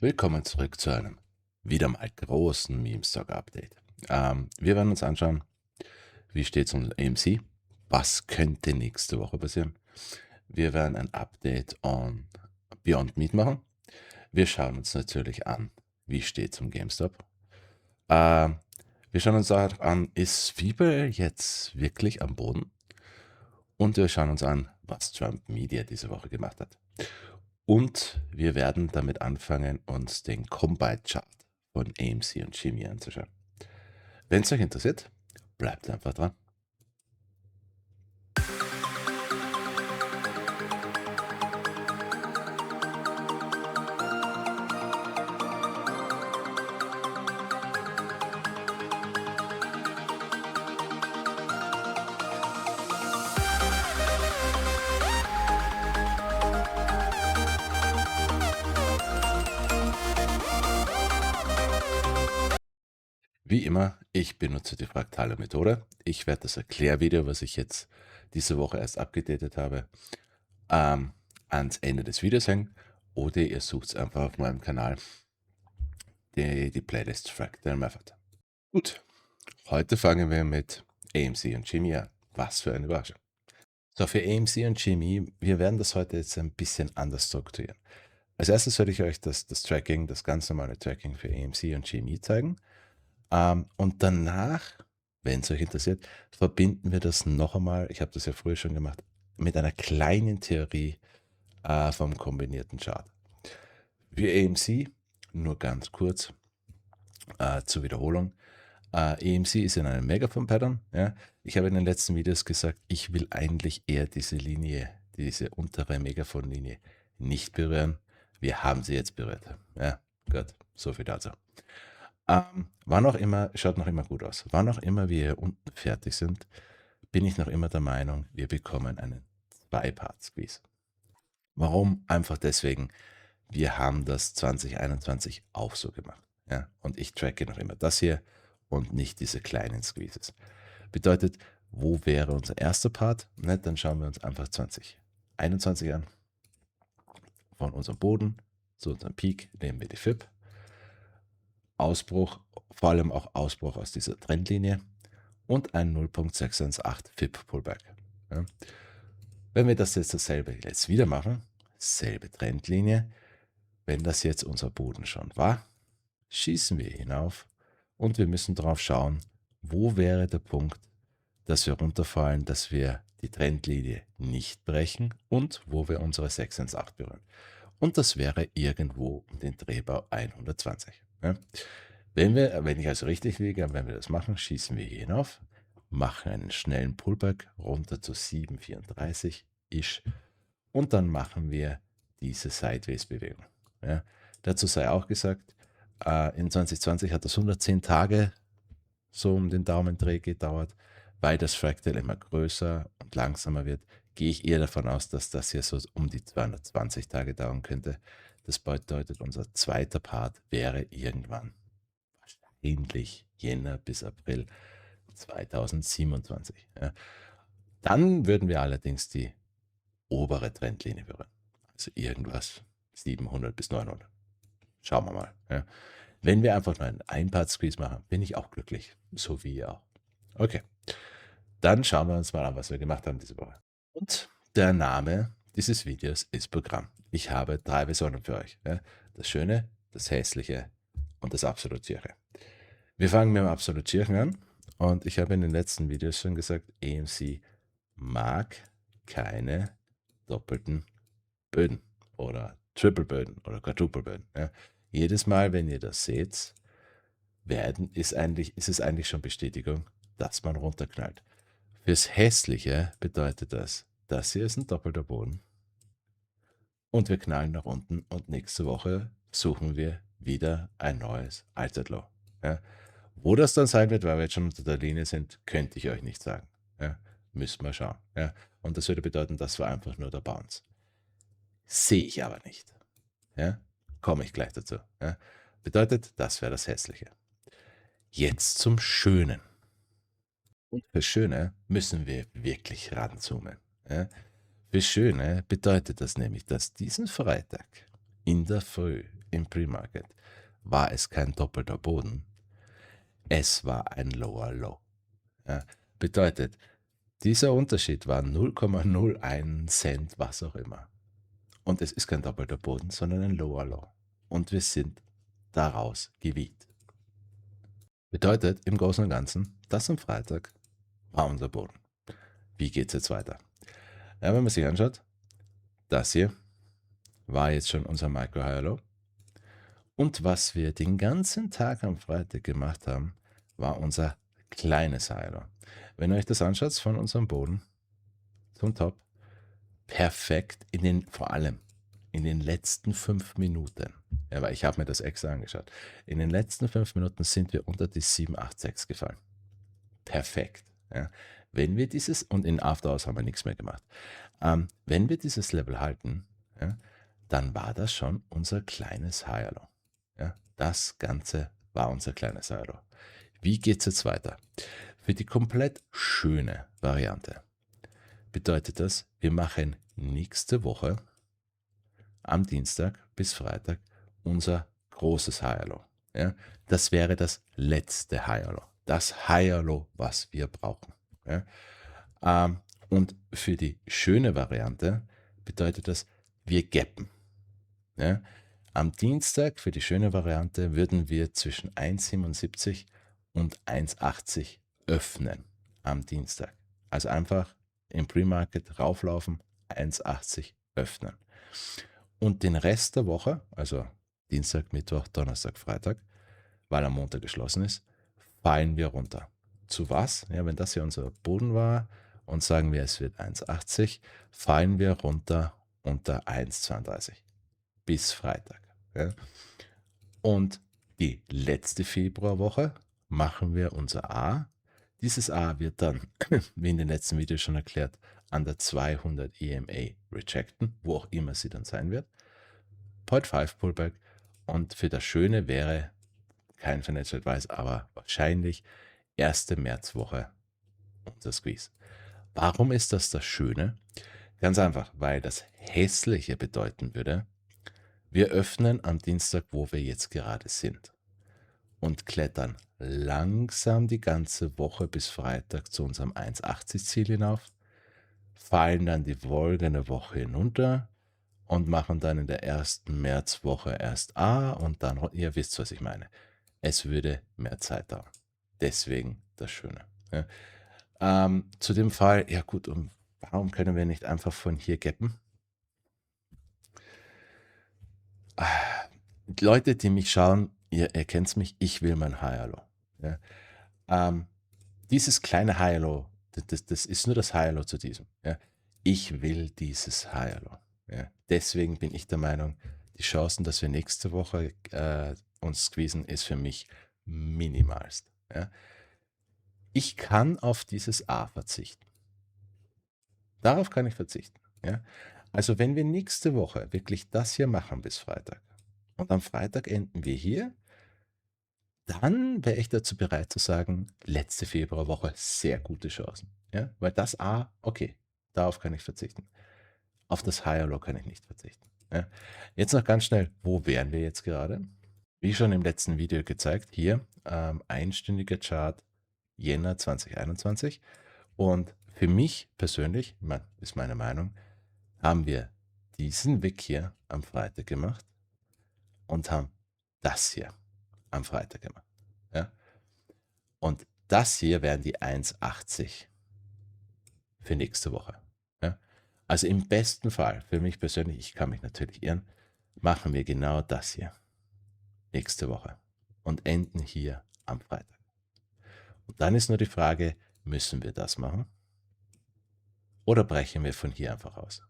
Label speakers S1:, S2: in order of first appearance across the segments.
S1: Willkommen zurück zu einem wieder mal großen Meme-Stock-Update. Wir werden uns anschauen, wie steht es um AMC, was könnte nächste Woche passieren. Wir werden ein Update on Beyond Meat machen. Wir schauen uns natürlich an, wie steht es um GameStop. Ähm, Wir schauen uns auch an, ist Fibel jetzt wirklich am Boden? Und wir schauen uns an, was Trump Media diese Woche gemacht hat. Und wir werden damit anfangen, uns den Combine-Chart von AMC und Jimmy anzuschauen. Wenn es euch interessiert, bleibt einfach dran. Wie immer, ich benutze die fraktale Methode. Ich werde das Erklärvideo, was ich jetzt diese Woche erst abgedatet habe, ans Ende des Videos hängen. Oder ihr sucht es einfach auf meinem Kanal, die Playlist Fractal Method. Gut, heute fangen wir mit AMC und Jimmy an. Was für eine Überraschung. So, für AMC und Jimmy, wir werden das heute jetzt ein bisschen anders strukturieren. Als erstes werde ich euch das Tracking, das ganz normale Tracking für AMC und GME zeigen. Und danach, wenn es euch interessiert, verbinden wir das noch einmal, ich habe das ja früher schon gemacht, mit einer kleinen Theorie vom kombinierten Chart. Für AMC, nur ganz kurz zur Wiederholung. AMC ist in einem Megaphone-Pattern. Ja. Ich habe in den letzten Videos gesagt, ich will eigentlich eher diese Linie, diese untere Megaphone-Linie nicht berühren. Wir haben sie jetzt berührt. Ja, gut, so viel dazu. Wann auch immer, schaut noch immer gut aus. Wann auch immer wir hier unten fertig sind, bin ich noch immer der Meinung, wir bekommen einen Zwei-Part-Squeeze. Warum? Einfach deswegen, wir haben das 2021 auch so gemacht. Ja? Und ich tracke noch immer das hier und nicht diese kleinen Squeezes. Bedeutet, wo wäre unser erster Part? Ne, dann schauen wir uns einfach 2021 an. Von unserem Boden zu unserem Peak nehmen wir die FIB. Ausbruch, vor allem auch Ausbruch aus dieser Trendlinie und ein 0.618 FIB Pullback. Ja. Wenn wir das jetzt dasselbe jetzt wieder machen, selbe Trendlinie, wenn das jetzt unser Boden schon war, schießen wir hinauf und wir müssen darauf schauen, wo wäre der Punkt, dass wir runterfallen, dass wir die Trendlinie nicht brechen und wo wir unsere 618 berühren. Und das wäre irgendwo um den Drehbau 120. Ja. Wenn ich also richtig liege, wenn wir das machen, schießen wir hier hinauf, machen einen schnellen Pullback runter zu 7,34-ish und dann machen wir diese Sideways-Bewegung. Ja. Dazu sei auch gesagt, in 2020 hat das 110 Tage so um den Daumendreh gedauert. Weil das Fractal immer größer und langsamer wird, gehe ich eher davon aus, dass das hier so um die 220 Tage dauern könnte. Das bedeutet, unser zweiter Part wäre irgendwann wahrscheinlich Jänner bis April 2027. Ja. Dann würden wir allerdings die obere Trendlinie berühren. Also irgendwas 700 bis 900. Schauen wir mal. Ja. Wenn wir einfach nur einen Ein-Part-Squeeze machen, bin ich auch glücklich. So wie ihr auch. Okay. Dann schauen wir uns mal an, was wir gemacht haben diese Woche. Und der Name dieses Videos ist Programm. Ich habe 3 Versionen für euch. Ja. Das Schöne, das Hässliche und das Absolutiere. Wir fangen mit dem Absolutieren an. Und ich habe in den letzten Videos schon gesagt, AMC mag keine doppelten Böden oder Triple-Böden oder Quadruple-Böden. Ja. Jedes Mal, wenn ihr das seht, ist es eigentlich schon Bestätigung, dass man runterknallt. Fürs Hässliche bedeutet das hier ist ein doppelter Boden. Und wir knallen nach unten und nächste Woche suchen wir wieder ein neues Allzeitlow. Ja. Wo das dann sein wird, weil wir jetzt schon unter der Linie sind, könnte ich euch nicht sagen. Ja. Müssen wir schauen. Ja. Und das würde bedeuten, das war einfach nur der Bounce. Sehe ich aber nicht. Ja. Komme ich gleich dazu. Ja. Bedeutet, das wäre das Hässliche. Jetzt zum Schönen. Und für Schöne müssen wir wirklich ranzoomen. Ja? Für Schöne bedeutet das nämlich, dass diesen Freitag in der Früh im Pre-Market war es kein doppelter Boden, es war ein Lower Low. Ja, bedeutet, dieser Unterschied war 0,01 Cent, was auch immer. Und es ist kein doppelter Boden, sondern ein Lower Low. Und wir sind daraus gewiegt. Bedeutet im Großen und Ganzen, das am Freitag war unser Boden. Wie geht es jetzt weiter? Ja, wenn man sich anschaut, das hier war jetzt schon unser Micro High Low. Und was wir den ganzen Tag am Freitag gemacht haben, war unser kleines High Low. Wenn ihr euch das anschaut von unserem Boden zum Top, perfekt vor allem in den letzten 5 Minuten. Ja, weil ich habe mir das extra angeschaut. In den letzten 5 Minuten sind wir unter die 786 gefallen. Perfekt. Ja. Wenn wir dieses, und in After Hours haben wir nichts mehr gemacht. Wenn wir dieses Level halten, ja, dann war das schon unser kleines High Low. Ja, das Ganze war unser kleines High Low. Wie geht es jetzt weiter? Für die komplett schöne Variante bedeutet das, wir machen nächste Woche am Dienstag bis Freitag unser großes High Low. Ja, das wäre das letzte High Low. Das High Low, was wir brauchen. Ja. Und für die schöne Variante bedeutet das, wir gappen. Ja. Am Dienstag für die schöne Variante würden wir zwischen 1,77 und 1,80 öffnen am Dienstag. Also einfach im Pre-Market rauflaufen, 1,80 öffnen. Und den Rest der Woche, also Dienstag, Mittwoch, Donnerstag, Freitag, weil am Montag geschlossen ist, fallen wir runter. Zu was? Ja, wenn das hier unser Boden war und sagen wir, es wird 1,80, fallen wir runter unter 1,32 bis Freitag. Ja. Und die letzte Februarwoche machen wir unser A. Dieses A wird dann, wie in den letzten Videos schon erklärt, an der 200 EMA rejecten, wo auch immer sie dann sein wird. 0.5 Pullback. Und für das Schöne wäre kein Financial Advice, aber wahrscheinlich erste Märzwoche unser Squeeze. Warum ist das das Schöne? Ganz einfach, weil das Hässliche bedeuten würde, wir öffnen am Dienstag, wo wir jetzt gerade sind, und klettern langsam die ganze Woche bis Freitag zu unserem 1,80 Ziel hinauf, fallen dann die folgende Woche hinunter und machen dann in der ersten Märzwoche erst A und dann, ihr wisst, was ich meine. Es würde mehr Zeit dauern. Deswegen das Schöne. Ja. Zu dem Fall, ja gut, und warum können wir nicht einfach von hier gappen? Leute, die mich schauen, ihr erkennt mich, ich will mein High Low. Ja. Dieses kleine High Low, das ist nur das High Low zu diesem. Ja. Ich will dieses High Low. Ja. Deswegen bin ich der Meinung, die Chancen, dass wir nächste Woche uns squeezen, ist für mich minimalst. Ja. Ich kann auf dieses A verzichten. Darauf kann ich verzichten. Ja. Also wenn wir nächste Woche wirklich das hier machen bis Freitag und am Freitag enden wir hier, dann wäre ich dazu bereit zu sagen, letzte Februarwoche sehr gute Chancen. Ja. Weil das A, okay, darauf kann ich verzichten. Auf das Higher Low kann ich nicht verzichten. Ja. Jetzt noch ganz schnell, wo wären wir jetzt gerade? Wie schon im letzten Video gezeigt, hier einstündiger Chart Jänner 2021. Und für mich persönlich, ist meine Meinung, haben wir diesen Weg hier am Freitag gemacht und haben das hier am Freitag gemacht. Ja. Und das hier wären die 1,80 für nächste Woche. Ja. Also im besten Fall, für mich persönlich, ich kann mich natürlich irren, machen wir genau das hier nächste Woche und enden hier am Freitag. Und dann ist nur die Frage, müssen wir das machen oder brechen wir von hier einfach aus?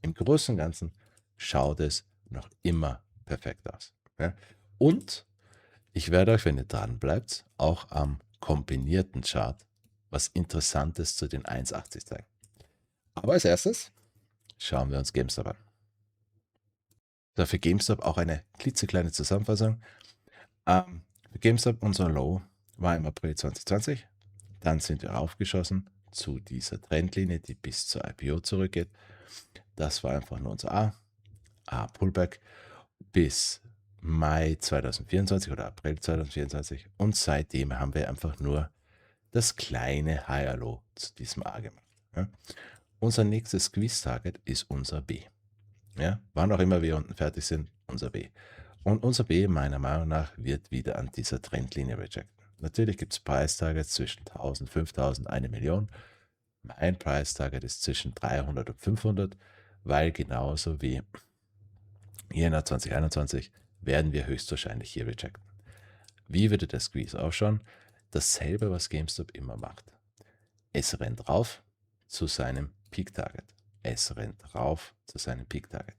S1: Im Großen und Ganzen schaut es noch immer perfekt aus. Ja? Und ich werde euch, wenn ihr dran bleibt, auch am kombinierten Chart was Interessantes zu den 1,80 zeigen. Aber als erstes schauen wir uns GameStop an. So, für GameStop auch eine klitzekleine Zusammenfassung. Für GameStop unser Low war im April 2020. Dann sind wir aufgeschossen zu dieser Trendlinie, die bis zur IPO zurückgeht. Das war einfach nur unser A Pullback. bis Mai 2024 oder April 2024 und seitdem haben wir einfach nur das kleine High-Low zu diesem A gemacht. Ja. Unser nächstes Squeeze-Target ist unser B. Ja. Wann auch immer wir unten fertig sind, unser B. Und unser B, meiner Meinung nach, wird wieder an dieser Trendlinie rejecten. Natürlich gibt es Price-Targets zwischen 1000, 5000, 1 Million. Mein Price-Target ist zwischen 300 und 500, weil genauso wie Jänner 2021 werden wir höchstwahrscheinlich hier rejecten. Wie würde der Squeeze ausschauen? Dasselbe, was GameStop immer macht. Es rennt rauf zu seinem Peak-Target. Es rennt rauf zu seinem Peak-Target.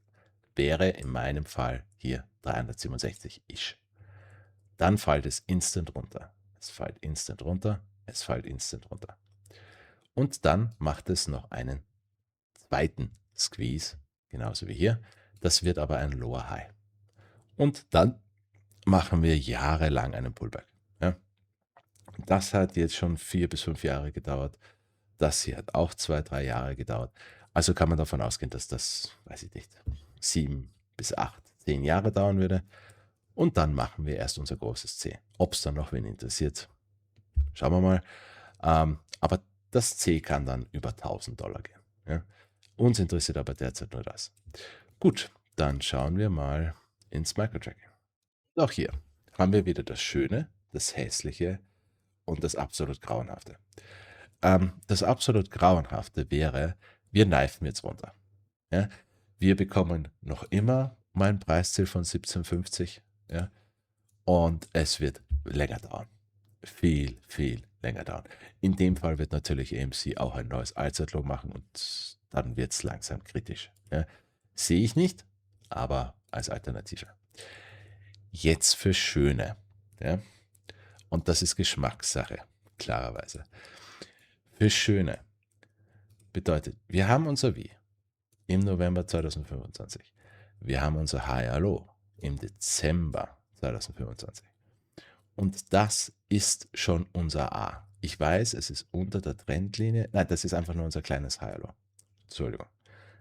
S1: Wäre in meinem Fall hier 367-ish. Dann fällt es instant runter. Es fällt instant runter. Es fällt instant runter. Und dann macht es noch einen zweiten Squeeze, genauso wie hier. Das wird aber ein Lower High. Und dann machen wir jahrelang einen Pullback. Ja. Das hat jetzt schon 4 bis 5 Jahre gedauert. Das hier hat auch 2, 3 Jahre gedauert. Also kann man davon ausgehen, dass das, weiß ich nicht, 7 bis 8, 10 Jahre dauern würde. Und dann machen wir erst unser großes C. Ob es dann noch wen interessiert, schauen wir mal. Aber das C kann dann über $1000 gehen. Ja. Uns interessiert aber derzeit nur das. Gut, dann schauen wir mal ins Microtracking. Auch hier haben wir wieder das Schöne, das Hässliche und das absolut Grauenhafte. Das absolut Grauenhafte wäre, wir kneifen jetzt runter. Ja? Wir bekommen noch immer mein Preisziel von 17,50. Ja? Und es wird länger dauern. Viel, viel länger dauern. In dem Fall wird natürlich AMC auch ein neues Allzeitlow machen und dann wird es langsam kritisch. Ja? Sehe ich nicht, aber als Alternative. Jetzt für Schöne. Ja? Und das ist Geschmackssache, klarerweise. Für Schöne bedeutet, wir haben unser Wie im November 2025. Wir haben unser High-Low im Dezember 2025. Und das ist schon unser A. Ich weiß, es ist unter der Trendlinie. Nein, das ist einfach nur unser kleines High-Low. Entschuldigung.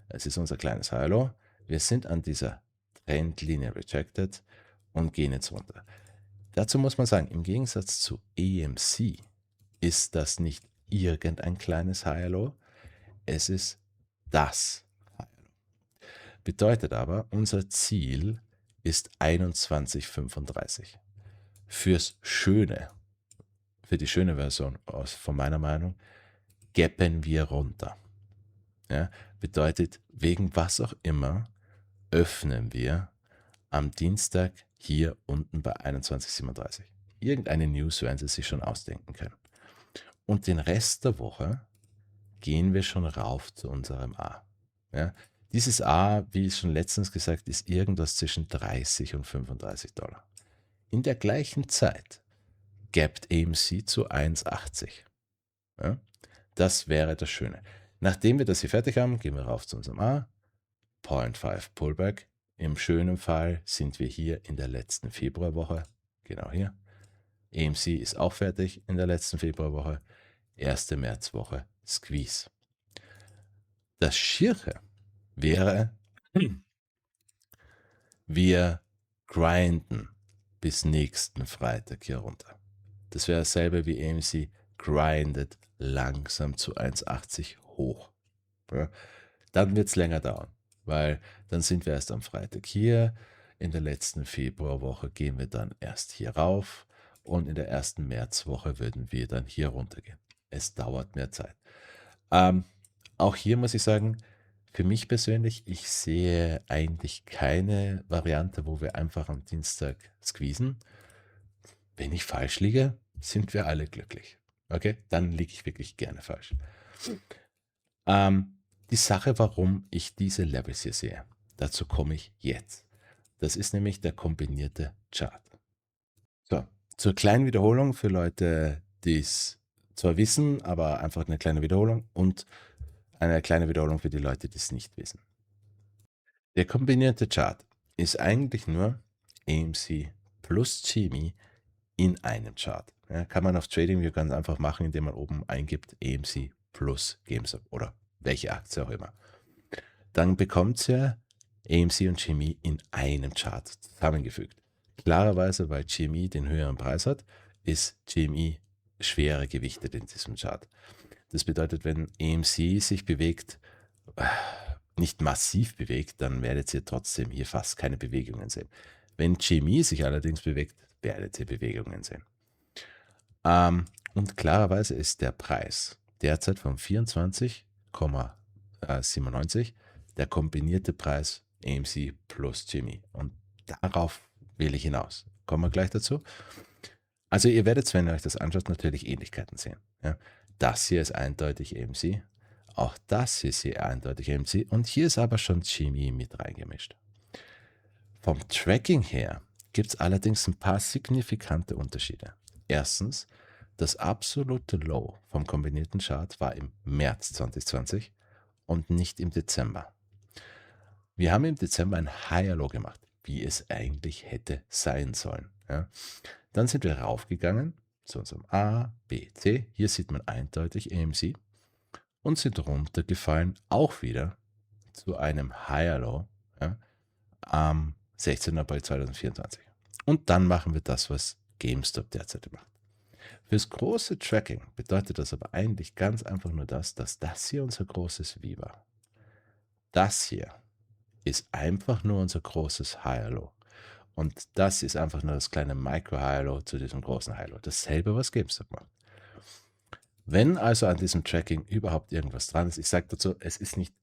S1: Es ist unser kleines High-Low. Wir sind an dieser Trendlinie rejected und gehen jetzt runter. Dazu muss man sagen, im Gegensatz zu AMC ist das nicht irgendein kleines High-Low, es ist das High-Low. Bedeutet aber, unser Ziel ist 21,35. Fürs Schöne, für die schöne Version von meiner Meinung, gappen wir runter. Ja, bedeutet, wegen was auch immer, öffnen wir am Dienstag hier unten bei 21,37. Irgendeine News werden Sie sich schon ausdenken können. Und den Rest der Woche gehen wir schon rauf zu unserem A. Ja, dieses A, wie schon letztens gesagt, ist irgendwas zwischen 30 und $35. In der gleichen Zeit gapt AMC zu 1,80. Ja, das wäre das Schöne. Nachdem wir das hier fertig haben, gehen wir rauf zu unserem A. 0,5 Pullback. Im schönen Fall sind wir hier in der letzten Februarwoche. Genau hier. AMC ist auch fertig in der letzten Februarwoche. 1. Märzwoche Squeeze. Das Schiere wäre, wir grinden bis nächsten Freitag hier runter. Das wäre dasselbe wie AMC grindet langsam zu 1,80 hoch. Ja, dann wird es länger dauern, weil dann sind wir erst am Freitag hier. In der letzten Februarwoche gehen wir dann erst hier rauf und in der ersten Märzwoche würden wir dann hier runtergehen. Es dauert mehr Zeit. Auch hier muss ich sagen, für mich persönlich, ich sehe eigentlich keine Variante, wo wir einfach am Dienstag squeezen. Wenn ich falsch liege, sind wir alle glücklich. Okay, dann liege ich wirklich gerne falsch. Die Sache, warum ich diese Levels hier sehe, dazu komme ich jetzt. Das ist nämlich der kombinierte Chart. So, zur kleinen Wiederholung für Leute, die es zwar wissen, aber einfach eine kleine Wiederholung und eine kleine Wiederholung für die Leute, die es nicht wissen. Der kombinierte Chart ist eigentlich nur AMC plus GME in einem Chart. Ja, kann man auf TradingView ganz einfach machen, indem man oben eingibt AMC plus GameStop oder welche Aktie auch immer. Dann bekommt ihr AMC und GME in einem Chart zusammengefügt. Klarerweise, weil GME den höheren Preis hat, ist GME schwerer gewichtet in diesem Chart. Das bedeutet, wenn AMC sich bewegt, nicht massiv bewegt, dann werdet ihr trotzdem hier fast keine Bewegungen sehen. Wenn GME sich allerdings bewegt, werdet ihr Bewegungen sehen. Und klarerweise ist der Preis derzeit von 24,97 der kombinierte Preis AMC plus GME. Und darauf will ich hinaus. Kommen wir gleich dazu. Also ihr werdet, wenn ihr euch das anschaut, natürlich Ähnlichkeiten sehen. Ja. Das hier ist eindeutig AMC. Auch das hier ist hier eindeutig AMC. Und hier ist aber schon GME mit reingemischt. Vom Tracking her gibt es allerdings ein paar signifikante Unterschiede. Erstens, das absolute Low vom kombinierten Chart war im März 2020 und nicht im Dezember. Wir haben im Dezember ein Higher Low gemacht, wie es eigentlich hätte sein sollen. Ja. Dann sind wir raufgegangen zu unserem A, B, C. Hier sieht man eindeutig AMC und sind runtergefallen, auch wieder zu einem Higher Low, ja, am 16. April 2024. Und dann machen wir das, was GameStop derzeit macht. Fürs große Tracking bedeutet das aber eigentlich ganz einfach nur das, dass das hier unser großes V war. Das hier ist einfach nur unser großes Higher Low. Und das ist einfach nur das kleine Micro-Higher Low zu diesem großen Higher Low. Dasselbe, was GameStop macht. Wenn also an diesem Tracking überhaupt irgendwas dran ist, ich sage dazu, es ist nicht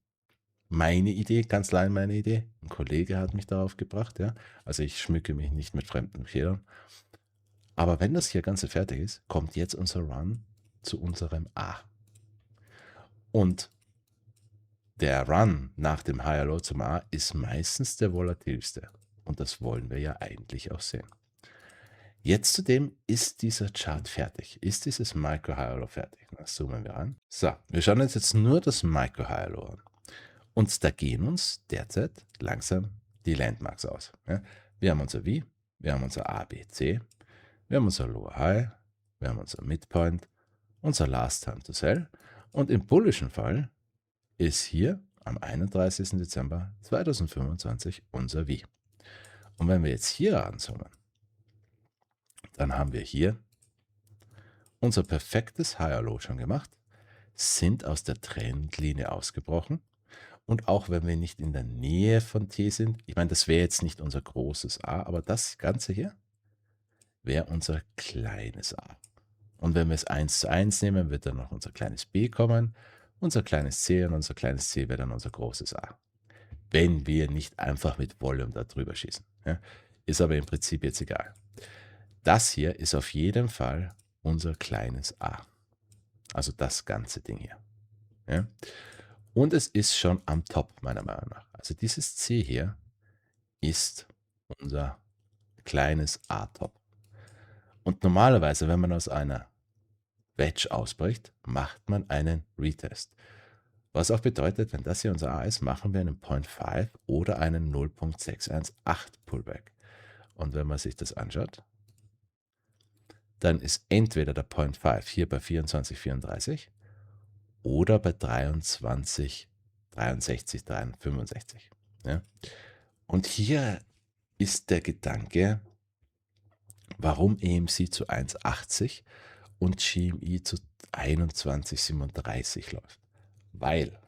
S1: meine Idee, ganz allein meine Idee. Ein Kollege hat mich darauf gebracht, ja. Also ich schmücke mich nicht mit fremden Federn. Aber wenn das hier Ganze fertig ist, kommt jetzt unser Run zu unserem A. Und der Run nach dem Higher Low zum A ist meistens der volatilste. Und das wollen wir ja eigentlich auch sehen. Jetzt zudem ist dieser Chart fertig. Ist dieses Micro Higher Low fertig? Na, zoomen wir an. So, wir schauen uns jetzt nur das Micro Higher Low an. Und da gehen uns derzeit langsam die Landmarks aus. Ja, wir haben unser V, wir haben unser A, B, C, wir haben unser Lower High, wir haben unser Midpoint, unser Last Time to Sell. Und im bullischen Fall ist hier am 31. Dezember 2025 unser V. Und wenn wir jetzt hier ranzoomen, dann haben wir hier unser perfektes Higher Low schon gemacht, sind aus der Trendlinie ausgebrochen. Und auch wenn wir nicht in der Nähe von T sind, ich meine, das wäre jetzt nicht unser großes A, aber das Ganze hier wäre unser kleines A. Und wenn wir es 1:1 nehmen, wird dann noch unser kleines B kommen, unser kleines C und unser kleines C wäre dann unser großes A. Wenn wir nicht einfach mit Volume da drüber schießen. Ja. Ist aber im Prinzip jetzt egal. Das hier ist auf jeden Fall unser kleines A. Also das ganze Ding hier. Ja. Und es ist schon am Top, meiner Meinung nach. Also dieses C hier ist unser kleines A-Top. Und normalerweise, wenn man aus einer Wedge ausbricht, macht man einen Retest. Was auch bedeutet, wenn das hier unser A ist, machen wir einen 0.5 oder einen 0.618 Pullback. Und wenn man sich das anschaut, dann ist entweder der 0.5 hier bei 24,34 oder bei 23, 63, 65. Ja. Und hier ist der Gedanke, warum AMC zu 1,80 und GME zu 21,37 läuft. Weil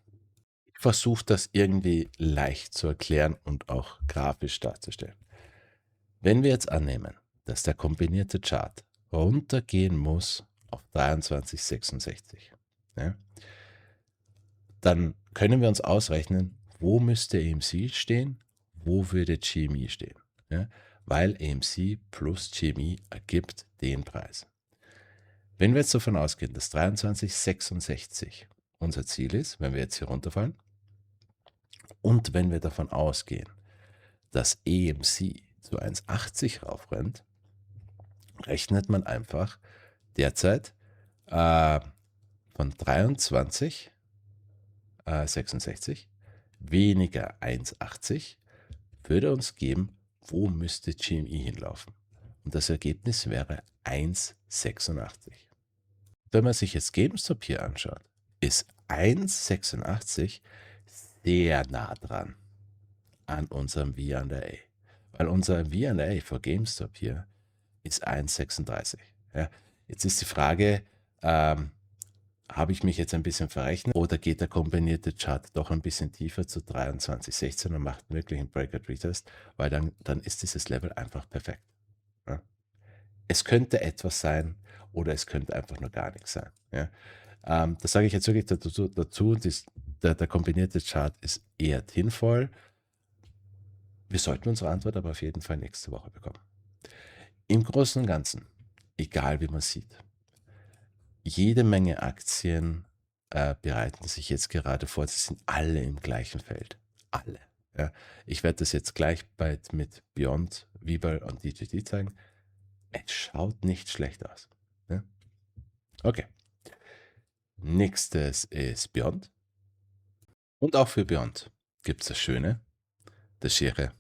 S1: ich versuche das irgendwie leicht zu erklären und auch grafisch darzustellen. Wenn wir jetzt annehmen, dass der kombinierte Chart runtergehen muss auf 23,66, ja, dann können wir uns ausrechnen, wo müsste AMC stehen, wo würde GME stehen. Ja, weil AMC plus GME ergibt den Preis. Wenn wir jetzt davon ausgehen, dass 23,66 unser Ziel ist, wenn wir jetzt hier runterfallen, und wenn wir davon ausgehen, dass AMC zu 1,80 raufrennt, rechnet man einfach derzeit von 23,66 weniger 1,80 würde uns geben, wo müsste GME hinlaufen. Und das Ergebnis wäre 1,86. Wenn man sich jetzt GameStop hier anschaut, ist 1,86 sehr nah dran. an unserem V&A. Weil unser V&A für GameStop hier ist 1,36. Ja. Jetzt ist die Frage, habe ich mich jetzt ein bisschen verrechnet oder geht der kombinierte Chart doch ein bisschen tiefer zu 23,16 und macht wirklich einen Breakout-Retest, weil dann ist dieses Level einfach perfekt. Ja. Es könnte etwas sein oder es könnte einfach nur gar nichts sein. Ja. Das sage ich jetzt wirklich dazu der kombinierte Chart ist eher sinnvoll. Wir sollten unsere Antwort aber auf jeden Fall nächste Woche bekommen. Im Großen und Ganzen, egal wie man sieht, jede Menge Aktien bereiten sich jetzt gerade vor. Sie sind alle im gleichen Feld. Alle. Ja. Ich werde das jetzt gleich bald mit Beyond, Webull und DGT zeigen. Es schaut nicht schlecht aus. Ja. Okay. Nächstes ist Beyond. Und auch für Beyond gibt es das Schöne, das Schiere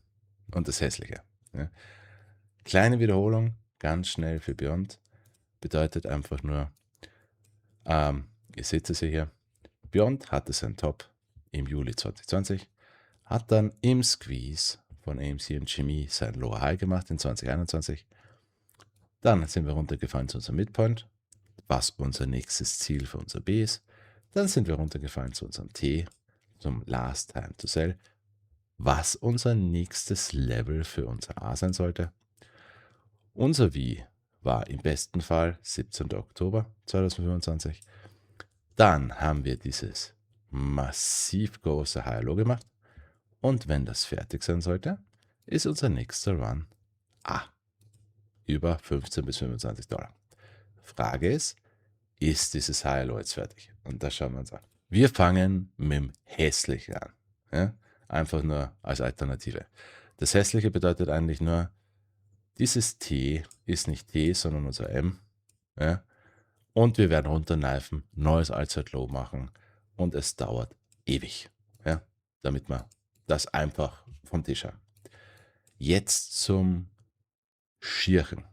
S1: und das Hässliche. Ja. Kleine Wiederholung, ganz schnell für Beyond, bedeutet einfach nur, ihr seht es hier, Beyond hatte sein Top im Juli 2020, hat dann im Squeeze von AMC und Chemie sein Lower High gemacht in 2021. Dann sind wir runtergefallen zu unserem Midpoint, was unser nächstes Ziel für unser B ist. Dann sind wir runtergefallen zu unserem T, zum Last Time to Sell, was unser nächstes Level für unser A sein sollte. Unser V war im besten Fall 17. Oktober 2025. Dann haben wir dieses massiv große High Low gemacht. Und wenn das fertig sein sollte, ist unser nächster Run A. Über 15 bis 25 Dollar. Frage ist dieses High Low jetzt fertig? Und das schauen wir uns an. Wir fangen mit dem Hässlichen an. Ja? Einfach nur als Alternative. Das Hässliche bedeutet eigentlich nur, dieses T ist nicht T, sondern unser M. Ja? Und wir werden runterneifen, neues Allzeitlow machen und es dauert ewig. Ja? Damit wir das einfach vom Tisch haben. Jetzt zum Schirchen.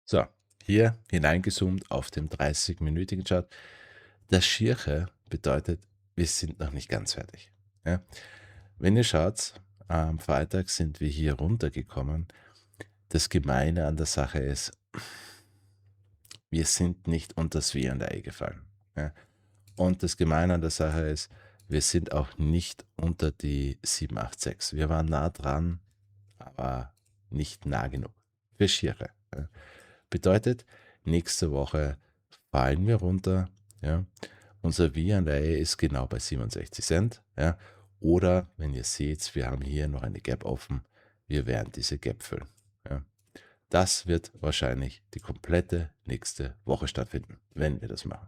S1: So, hier hineingezoomt auf dem 30-minütigen Chart. Das Schirche bedeutet, wir sind noch nicht ganz fertig. Ja? Wenn ihr schaut, am Freitag sind wir hier runtergekommen. Das Gemeine an der Sache ist, wir sind nicht unter das W&A gefallen. Ja? Und das Gemeine an der Sache ist, wir sind auch nicht unter die 786. Wir waren nah dran, aber nicht nah genug. Für Schiere. Ja? Bedeutet, nächste Woche fallen wir runter. Ja? Unser V&A ist genau bei 67 Cent. Ja? Oder, wenn ihr seht, wir haben hier noch eine Gap offen. Wir werden diese Gap füllen. Ja? Das wird wahrscheinlich die komplette nächste Woche stattfinden, wenn wir das machen.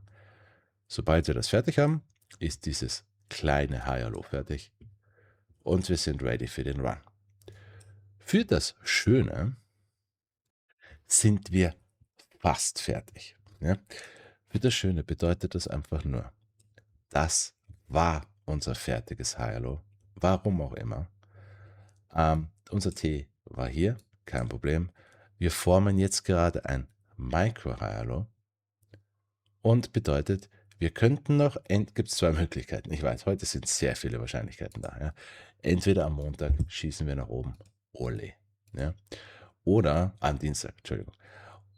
S1: Sobald wir das fertig haben, ist dieses kleine Higher Low fertig und wir sind ready für den Run. Für das Schöne sind wir fast fertig. Ja? Für das Schöne bedeutet das einfach nur, das war unser fertiges Higher Low, warum auch immer. Unser T war hier, kein Problem. Wir formen jetzt gerade ein Micro Higher Low und bedeutet, wir könnten noch, gibt es zwei Möglichkeiten. Ich weiß, heute sind sehr viele Wahrscheinlichkeiten da. Ja. Entweder am Montag schießen wir nach oben, ole. Ja. Oder am Dienstag, Entschuldigung.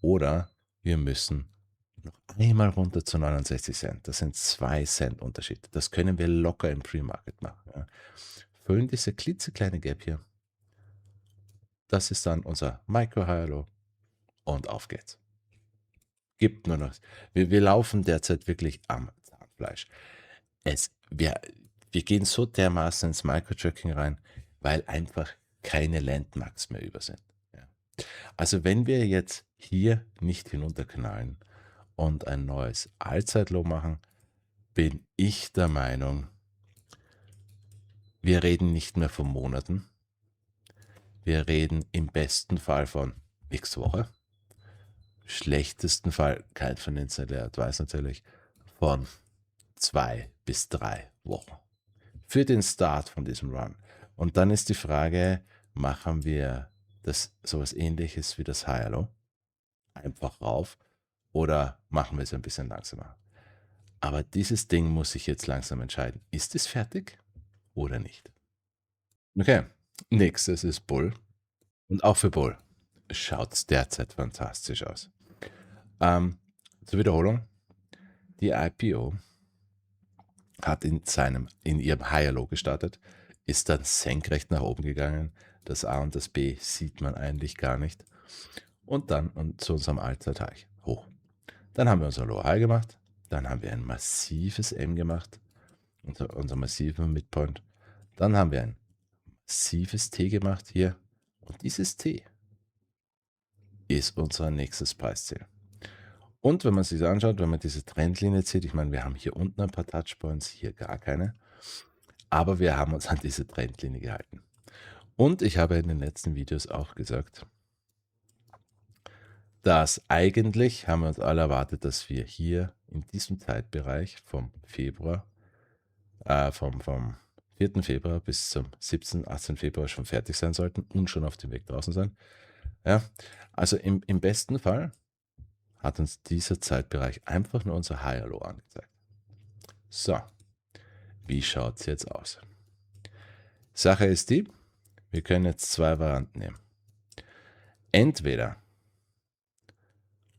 S1: Oder wir müssen noch einmal runter zu 69 Cent. Das sind 2 Cent Unterschied. Das können wir locker im Pre-Market machen. Ja. Füllen diese klitzekleine Gap hier. Das ist dann unser Micro-High Low und auf geht's. Gibt nur noch. Wir laufen derzeit wirklich am Zahnfleisch. Wir gehen so dermaßen ins Micro-Tracking rein, weil einfach keine Landmarks mehr über sind. Ja. Also wenn wir jetzt hier nicht hinunterknallen und ein neues Allzeitlow machen, bin ich der Meinung, wir reden nicht mehr von Monaten. Wir reden im besten Fall von nächste Woche. Schlechtesten Fall, kein Financial Advice natürlich, von 2 bis 3 Wochen für den Start von diesem Run. Und dann ist die Frage, machen wir das sowas ähnliches wie das Higher Low einfach rauf oder machen wir es ein bisschen langsamer? Aber dieses Ding muss sich jetzt langsam entscheiden, ist es fertig oder nicht? Okay, nächstes ist Bull. Und auch für Bull schaut es derzeit fantastisch aus. Ähm, Zur Wiederholung, die IPO hat in ihrem Higher Low gestartet, ist dann senkrecht nach oben gegangen. Das A und das B sieht man eigentlich gar nicht. Und dann zu unserem Allzeithoch hoch. Dann haben wir unser Lower High gemacht. Dann haben wir ein massives M gemacht, unser massiver Midpoint. Dann haben wir ein massives T gemacht hier. Und dieses T ist unser nächstes Preisziel. Und wenn man sich anschaut, wenn man diese Trendlinie zieht, ich meine, wir haben hier unten ein paar Touchpoints, hier gar keine, aber wir haben uns an diese Trendlinie gehalten. Und ich habe in den letzten Videos auch gesagt, dass eigentlich haben wir uns alle erwartet, dass wir hier in diesem Zeitbereich vom 4. Februar bis zum 17., 18. Februar schon fertig sein sollten und schon auf dem Weg draußen sein. Ja, also im besten Fall hat uns dieser Zeitbereich einfach nur unser Higher Low angezeigt. So, wie schaut es jetzt aus? Sache ist die, wir können jetzt zwei Varianten nehmen. Entweder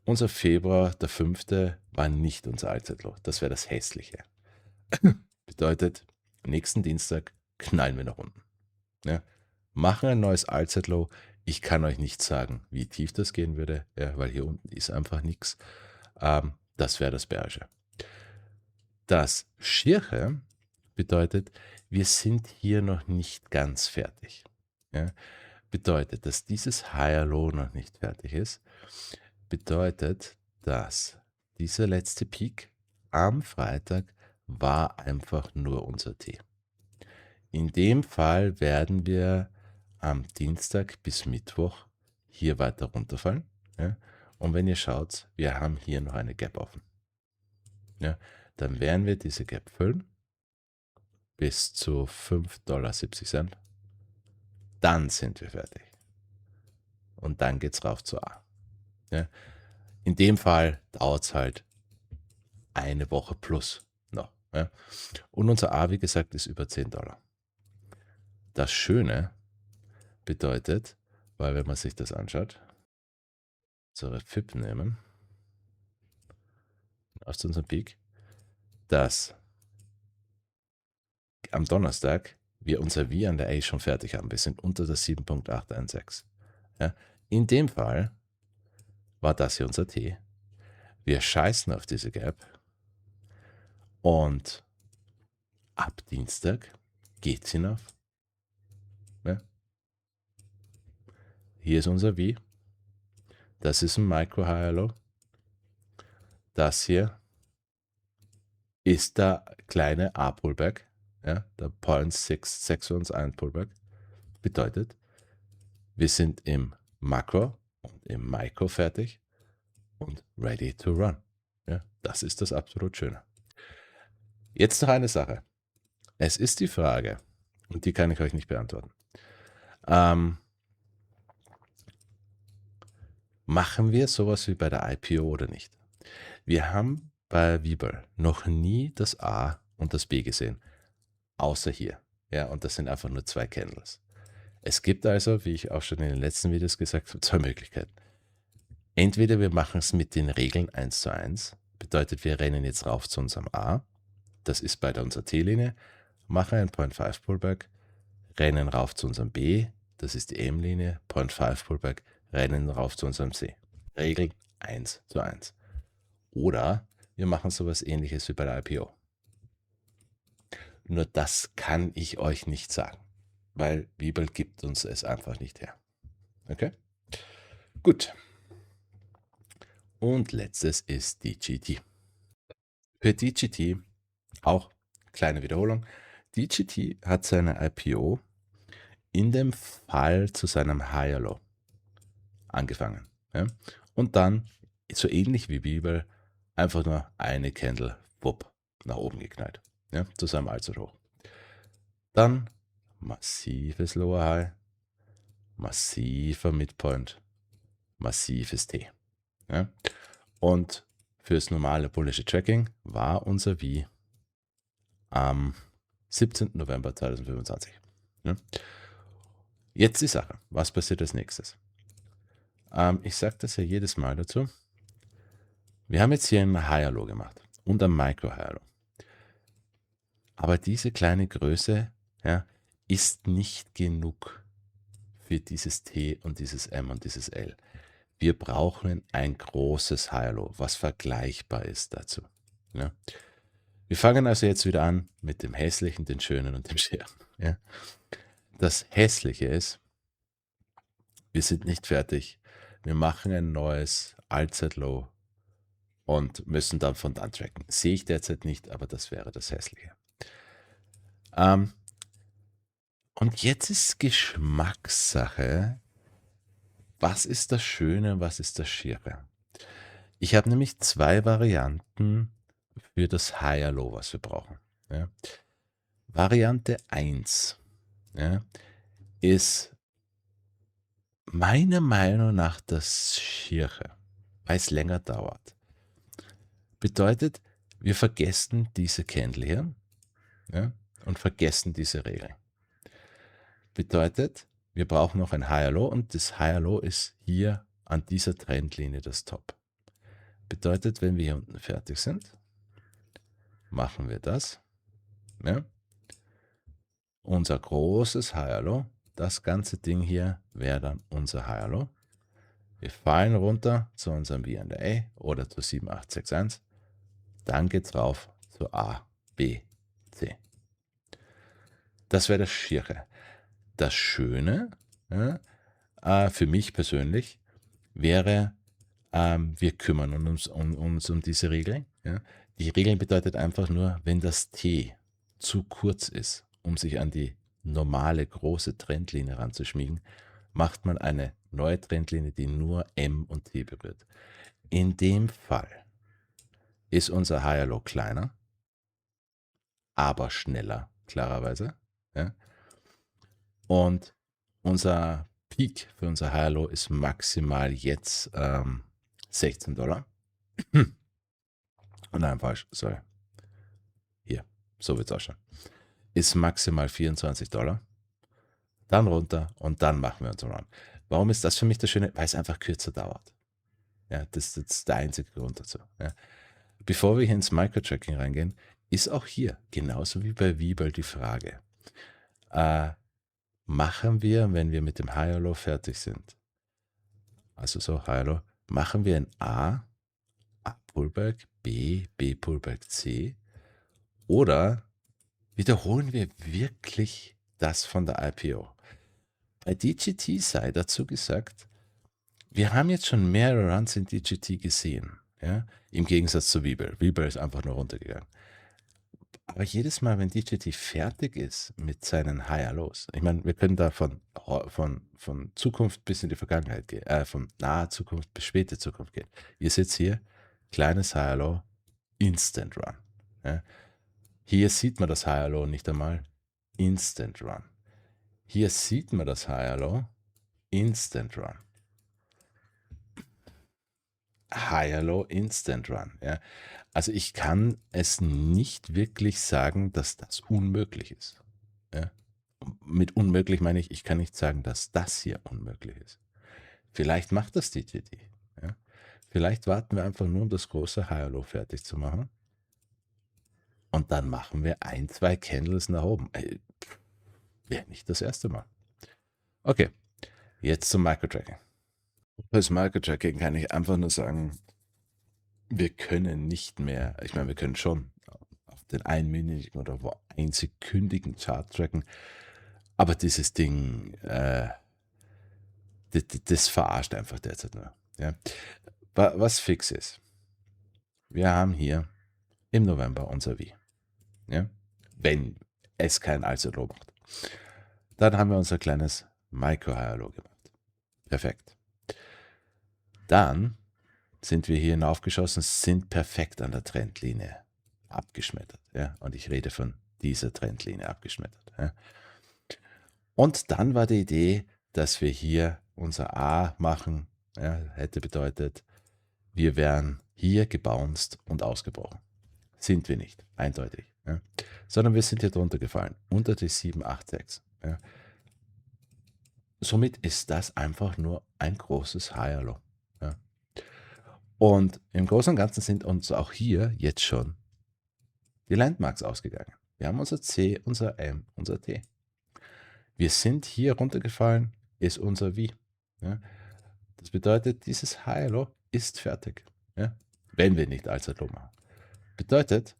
S1: unser Februar, der 5. war nicht unser Allzeitloch. Das wäre das Hässliche. Bedeutet, nächsten Dienstag knallen wir nach unten. Ja, machen ein neues Allzeitlow. Ich kann euch nicht sagen, wie tief das gehen würde, ja, weil hier unten ist einfach nichts. Das wäre das Bärische. Das Schirche bedeutet, wir sind hier noch nicht ganz fertig. Ja, bedeutet, dass dieses Higher Low noch nicht fertig ist. Bedeutet, dass dieser letzte Peak am Freitag war einfach nur unser T. In dem Fall werden wir am Dienstag bis Mittwoch hier weiter runterfallen. Ja? Und wenn ihr schaut, wir haben hier noch eine Gap offen. Ja? Dann werden wir diese Gap füllen bis zu 5,70 $. Dann sind wir fertig. Und dann geht es rauf zu A. Ja? In dem Fall dauert es halt eine Woche plus noch. Ja? Und unser A, wie gesagt, ist über 10 $. Das Schöne bedeutet, weil wenn man sich das anschaut, unsere FIP nehmen, aus unserem Peak, dass am Donnerstag wir unser V an der A schon fertig haben. Wir sind unter der 7,816. Ja? In dem Fall war das hier unser T. Wir scheißen auf diese Gap und ab Dienstag geht's hinauf. Ja? Hier ist unser V. Das ist ein Micro High Low. Das hier ist der kleine A-Pullback. Ja, der 0,661 Pullback. Bedeutet, wir sind im Makro und im Micro fertig und ready to run. Ja, das ist das absolut Schöne. Jetzt noch eine Sache. Es ist die Frage, und die kann ich euch nicht beantworten. Machen wir sowas wie bei der IPO oder nicht? Wir haben bei Webull noch nie das A und das B gesehen, außer hier. Ja, und das sind einfach nur zwei Candles. Es gibt also, wie ich auch schon in den letzten Videos gesagt habe, zwei Möglichkeiten. Entweder wir machen es mit den Regeln 1:1, bedeutet, wir rennen jetzt rauf zu unserem A, das ist bei unserer T-Linie, machen einen 0,5 Pullback, rennen rauf zu unserem B, das ist die M-Linie, 0,5 Pullback, rennen rauf zu unserem C. Regel 1:1. Oder wir machen sowas ähnliches wie bei der IPO. Nur das kann ich euch nicht sagen, weil Webull gibt uns es einfach nicht her. Okay? Gut. Und letztes ist DGT. Für DGT auch kleine Wiederholung. DGT hat seine IPO in dem Fall zu seinem Higher Low angefangen. Ja? Und dann, so ähnlich wie Webull, einfach nur eine Candle, wupp, nach oben geknallt. Ja? Zu seinem Allzeithoch. Dann massives Lower High, massiver Midpoint, massives T. Ja? Und fürs normale bullische Tracking war unser V am 17. November 2025. Ja? Jetzt die Sache, was passiert als nächstes? Ich sage das ja jedes Mal dazu. Wir haben jetzt hier ein Higher Low gemacht und ein Micro Higher Low. Aber diese kleine Größe, ja, ist nicht genug für dieses T und dieses M und dieses L. Wir brauchen ein großes Higher Low, was vergleichbar ist dazu. Ja. Wir fangen also jetzt wieder an mit dem Hässlichen, den Schönen und dem Scheren. Ja. Das Hässliche ist, wir sind nicht fertig. Wir machen ein neues Allzeitlow und müssen dann von dann tracken. Sehe ich derzeit nicht, aber das wäre das Hässliche. Und jetzt ist Geschmackssache. Was ist das Schöne, was ist das Schiere? Ich habe nämlich zwei Varianten für das Higher Low, was wir brauchen. Ja. Variante 1, ja, ist meiner Meinung nach das Schiere, weil es länger dauert. Bedeutet, wir vergessen diese Candle hier, ja, und vergessen diese Regel. Bedeutet, wir brauchen noch ein Higher Low und das Higher Low ist hier an dieser Trendlinie das Top. Bedeutet, wenn wir hier unten fertig sind, machen wir das. Ja. Unser großes Higher Low, das ganze Ding hier wäre dann unser Higher Low. Wir fallen runter zu unserem V&A oder zu 7861. Dann geht es rauf zu A, B, C. Das wäre das Schiere. Das Schöne, ja, für mich persönlich, wäre, wir kümmern uns um diese Regel. Ja. Die Regel bedeutet einfach nur, wenn das T zu kurz ist, um sich an die normale große Trendlinie ranzuschmiegen, macht man eine neue Trendlinie, die nur M und T berührt. In dem Fall ist unser Higher Low kleiner, aber schneller, klarerweise. Ja. Und unser Peak für unser Higher Low ist maximal jetzt $16. Oh nein, falsch, sorry. Hier, so wird es ausschauen. Ist maximal $24. Dann runter und dann machen wir unseren Run. Warum ist das für mich das Schöne? Weil es einfach kürzer dauert. Ja, das ist der einzige Grund dazu. Ja. Bevor wir hier ins Microtracking reingehen, ist auch hier, genauso wie bei Webull, die Frage, machen wir, wenn wir mit dem Higher Low fertig sind, also so Higher Low, machen wir ein A Pullback, B Pullback, C, oder wiederholen wir wirklich das von der IPO? Bei DGT sei dazu gesagt, wir haben jetzt schon mehrere Runs in DGT gesehen, ja, im Gegensatz zu Webull. Webull ist einfach nur runtergegangen. Aber jedes Mal, wenn DJT fertig ist mit seinen Higher Lows, ich meine, wir können da von Zukunft bis in die Vergangenheit gehen, von naher Zukunft bis späte Zukunft gehen. Ihr seht hier, kleines Higher Low, Instant Run. Ja. Hier sieht man das Higher Low nicht einmal, Instant Run. Hier sieht man das Higher Low, Instant Run. Higher Low, Instant Run. Ja. Also ich kann es nicht wirklich sagen, dass das unmöglich ist. Ja. Mit unmöglich meine ich, ich kann nicht sagen, dass das hier unmöglich ist. Vielleicht macht das DJT. Ja. Vielleicht warten wir einfach nur, um das große Higher Low fertig zu machen. Und dann machen wir ein, zwei Candles nach oben. Wäre nicht das erste Mal. Okay, jetzt zum Microtracking. Als Microtracking kann ich einfach nur sagen, wir können nicht mehr, ich meine, wir können schon auf den einminütigen oder einsekündigen Chart tracken, aber dieses Ding, das verarscht einfach derzeit nur. Ja. Was fix ist, wir haben hier im November unser V. Ja. Wenn es kein Allzeitlow macht. Dann haben wir unser kleines Micro-Higher Low gemacht. Perfekt. Dann sind wir hier hinaufgeschossen, sind perfekt an der Trendlinie abgeschmettert. Ja? Und ich rede von dieser Trendlinie abgeschmettert. Ja? Und dann war die Idee, dass wir hier unser A machen. Ja? Hätte bedeutet, wir wären hier gebounced und ausgebrochen. Sind wir nicht, eindeutig. Ja? Sondern wir sind hier drunter gefallen, unter die 786. Ja? somit ist das einfach nur ein großes High-Low. Ja. Und im Großen und Ganzen sind uns auch hier jetzt schon die Landmarks ausgegangen. Wir haben unser C, unser M, unser T. Wir sind hier runtergefallen, ist unser V. Ja. Das bedeutet, dieses High-Low ist fertig. Ja. Wenn wir nicht Allzeitlow machen. Bedeutet,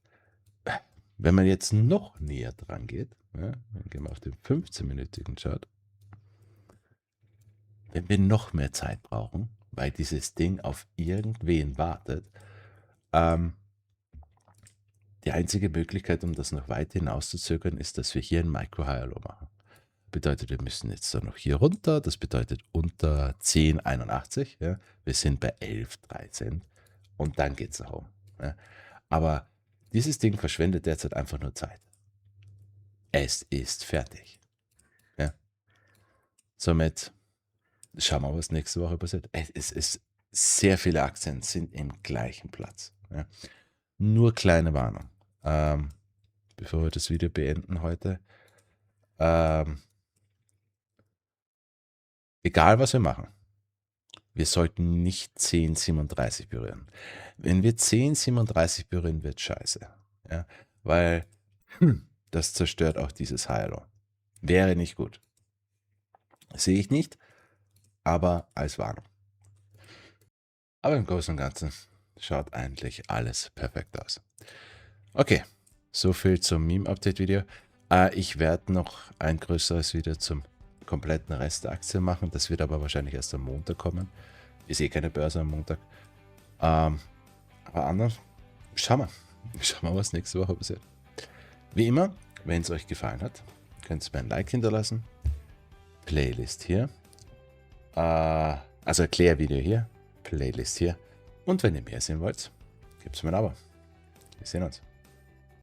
S1: wenn man jetzt noch näher dran geht, ja, dann gehen wir auf den 15-minütigen Chart, wenn wir noch mehr Zeit brauchen, weil dieses Ding auf irgendwen wartet, die einzige Möglichkeit, um das noch weiter hinauszuzögern, ist, dass wir hier ein Micro-High-Low machen. Bedeutet, wir müssen jetzt dann noch hier runter, das bedeutet unter 10,81, ja, wir sind bei 11,13 und dann geht es nach oben. Ja. Aber dieses Ding verschwendet derzeit einfach nur Zeit. Es ist fertig. Ja. Somit schauen wir, was nächste Woche passiert. Es ist sehr viele Aktien sind im gleichen Platz. Ja. Nur kleine Warnung. Bevor wir das Video beenden heute. Egal was wir machen, wir sollten nicht 10,37 berühren. Wenn wir 10,37 berühren, wird scheiße. Ja, weil das zerstört auch dieses High-Low. Wäre nicht gut. Sehe ich nicht, aber als Warnung. Aber im Großen und Ganzen schaut eigentlich alles perfekt aus. Okay, so viel zum Meme-Update-Video. Ich werde noch ein größeres Video zum kompletten Rest der Aktien machen. Das wird aber wahrscheinlich erst am Montag kommen. Ist eh keine Börse am Montag. Aber anders, schauen wir, was nächste Woche passiert. Wie immer, wenn es euch gefallen hat, könnt ihr mir ein Like hinterlassen. Playlist hier. Also Erklärvideo hier. Playlist hier. Und wenn ihr mehr sehen wollt, gebt es mir ein Abo. Wir sehen uns.